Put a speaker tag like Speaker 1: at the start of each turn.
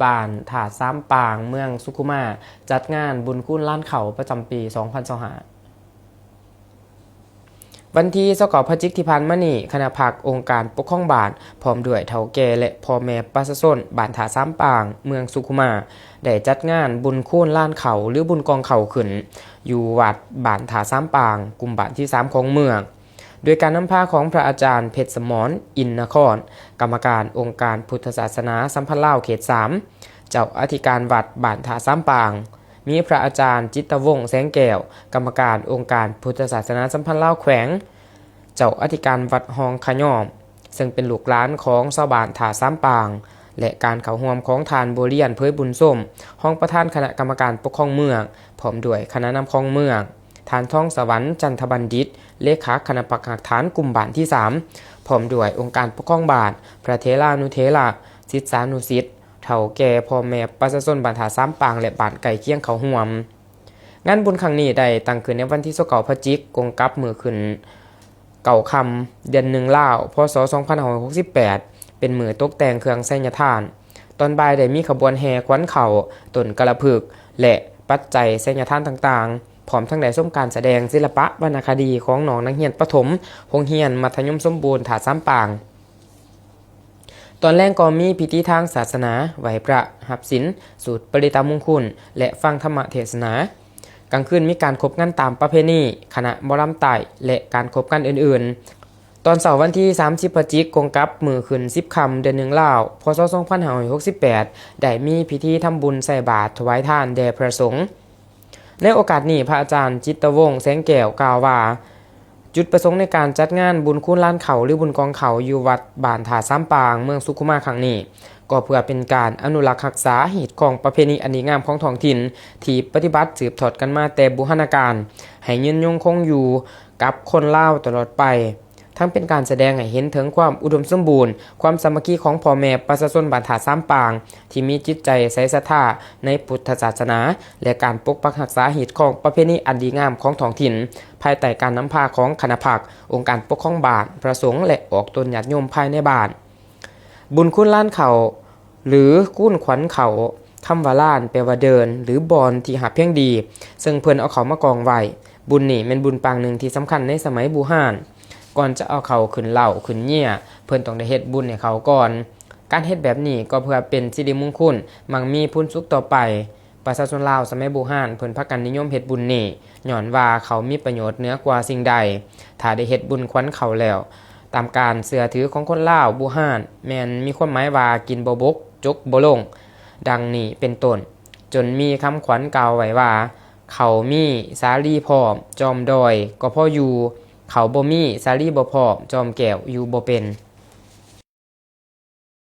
Speaker 1: บ้านถาดซ้ำปางเมืองสุขุมาจัดงานบุญคุณล้านเขาประจำปี 2025 วันที่29 พฤศจิกายนมานี้คณะผักองค์การปกครองบ้านพร้อมด้วยเฒ่าแก่และพ่อแม่ประชาชนบ้านถาซ้ำปางเมืองสุขุมาได้จัดงานบุญคุณล้านเขาหรือบุญกองเขาขึ้นอยู่วัดบ้านถาซ้ำปางกลุ่มบ้านที่3ของเมืองโดยการนำพาของพระอาจารย์เพชรสมรอินนครกรรมการองค์การพุทธศาสนาสัมพันธ์ลาวเขต3เจ้าอธิการวัดบ้านถาซ้ำปางมีพระอาจารย์จิตวงศ์แสงแก้วกรรมการองค์การพุทธศาสนาสัมพันธ์ลาวแขวงเจ้าอธิการวัดหองขะย่อมซึ่งเป็นลูกหลานของชาวบ้านถาซ้ำปางและการเข้าร่วมของทานบัวเลียนเผยบุญส้มห้องประธานคณะกรรมการปกครองเมืองพร้อมด้วยคณะนำครองเมืองทานท่องสวรรค์จันทบัณฑิตเลขาคณะปักหักฐานกลุ่มบ้านที่3พร้อมด้วยองค์การปกครองบ้านพระเทรานุเทระศิษยานุศิษย์เฒ่าแก่พ่อแม่ประชาชนบ้านถาซ้ำปางและบ้านไก่เคียงเขาร่วมงานบุญครั้งนี้ได้ตั้งขึ้นในวันที่29 พฤศจิกายนกงกับมือขึ้นเก่าคำเดือน1ลาวพศ2568เป็นมือตกแต่งเครื่องไสยทานตอนบ่ายได้มีขบวนแห่ขวัญเขาต้นกระพึกและปัจจัยไสยทานต่างๆพร้อมทั้งได้ชมการแสดงศิลปะวรรณคดีของน้องนักเรียนประถมโรงเรียนมัธยมสมบูรณ์ถาซ้ำปางตอนแรกก็มีพิธีทางศาสนาไหว้พระหับศีลสูตรปริตามงคลและฟังธรรมเทศนากลางคืนมีการคบกันตามประเพณีคณะหมอลำไต่และการคบกันอื่นๆตอนเสาร์วันที่30 พฤศจิกายนกงกับมือขึ้น10ค่ำเดือน1ลาวพศ2568ได้มีพิธีทำบุญใส่บาตรถวายทานแด่พระสงฆ์ในโอกาสนี้พระอาจารย์จิตวงศ์แสงแก้วกล่าวว่าจุดประสงค์ในการจัดงานบุญคุณล้านเขาหรือบุญกองเขาอยู่วัดบ้านถาซ้ำปางเมืองสุขุมาครั้งนี้ก็เพื่อเป็นการอนุรักษ์รักษาหีดของประเพณีอันดีงามของท้องถิ่นที่ปฏิบัติสืบทอดกันมาแต่โบราณกาลให้ยืนยงคงอยู่กับคนลาวตลอดไปทั้งเป็นการแสดงให้เห็นถึงความอุดมสมบูรณ์ความสามัคคีของพ่อแม่ประชาชนบ้านถาซ้ำปางที่มีจิตใจใส่ศรัทธาในพุทธศาสนาและการปกปักรักษาหีดของประเพณีอันดีงามของท้องถิ่นภายใต้การนำพาของคณะผักองค์การปกครองบ้านพระสงฆ์และออกตนญาติโยมภายในบ้านบุญคุณล้านเขาหรือกุ้นขวัญเขาคำว่าล้านแปลว่าเดินหรือบอนที่หับเพียงดีซึ่งเพิ่นเอาเขามากองไว้บุญนี่เป็นบุญปางหนึ่งที่สำคัญในสมัยโบราณก่อนจะเอาเขาขึ้นเหล่าขึ้นเหี้ยเพิ่นต้องได้เฮ็ดบุญให้เขาก่อนการเฮ็ดแบบนี้ก็เพื่อเป็นสิริมงคลมั่งมีพุนสุขต่อไปประชาชนลาวสมัยโบราณเพิ่นพากันนิยมเฮ็ดบุญนี่ย้อนว่าเขามีประโยชน์เหนือกว่าสิ่งใดถ้าได้เฮ็ดบุญขวัญเขาแล้วตามการเชื่อถือของคนลาวโบราณแม่นมีความหมายว่ากินบ่บกจกบ่ลงดังนี้เป็นต้นจนมีคำขวัญกล่าวไว้ว่าเขามีสาลีพร้อมจอมดอยก็พออยู่เขาบ่มีสาลีบ่พร้อมจอมแก้วอยู่บ่เป็น